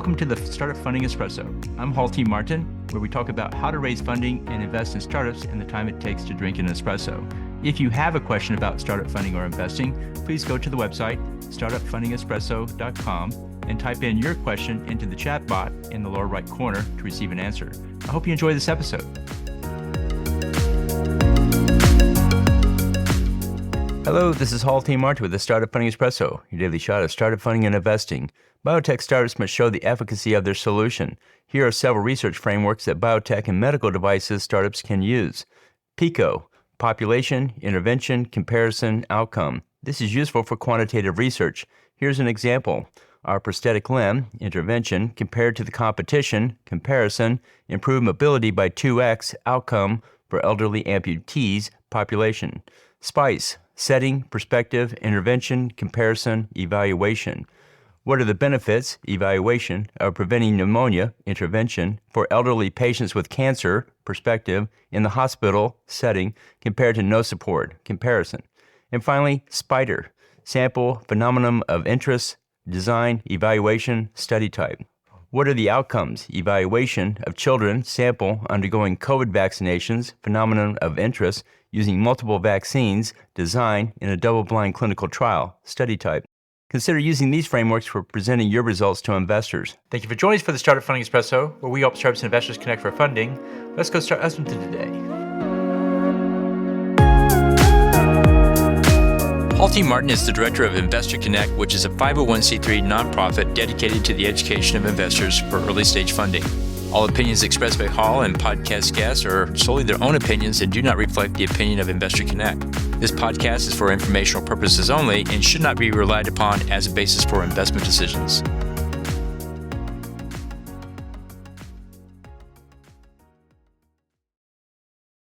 Welcome to the Startup Funding Espresso. I'm Hall T. Martin, where we talk about how to raise funding and invest in startups and the time it takes to drink an espresso. If you have a question about startup funding or investing, please go to the website, startupfundingespresso.com, and type in your question into the chat bot in the lower right corner to receive an answer. I hope you enjoy this episode. Hello, this is Hall T. Martin with the Startup Funding Espresso, your daily shot of startup funding and investing. Biotech startups must show the efficacy of their solution. Here are several research frameworks that biotech and medical devices startups can use. PICO, population, intervention, comparison, outcome. This is useful for quantitative research. Here's an example. Our prosthetic limb, intervention, compared to the competition, comparison, improved mobility by 2x, outcome for elderly amputees, population. SPICE, setting, perspective, intervention, comparison, evaluation. What are the benefits, evaluation, of preventing pneumonia, intervention, for elderly patients with cancer, perspective, in the hospital setting, compared to no support, comparison. And finally, SPIDER, sample, phenomenon of interest, design, evaluation, study type. What are the outcomes, evaluation, of children, sample, undergoing COVID vaccinations, phenomenon of interest, using multiple vaccines, design, in a double-blind clinical trial, study type. Consider using these frameworks for presenting your results to investors. Thank you for joining us for the Startup Funding Espresso, where we help startups and investors connect for funding. Let's go start listening to today. Hall T. Martin is the director of Investor Connect, which is a 501c3 nonprofit dedicated to the education of investors for early-stage funding. All opinions expressed by Hall and podcast guests are solely their own opinions and do not reflect the opinion of Investor Connect. This podcast is for informational purposes only and should not be relied upon as a basis for investment decisions.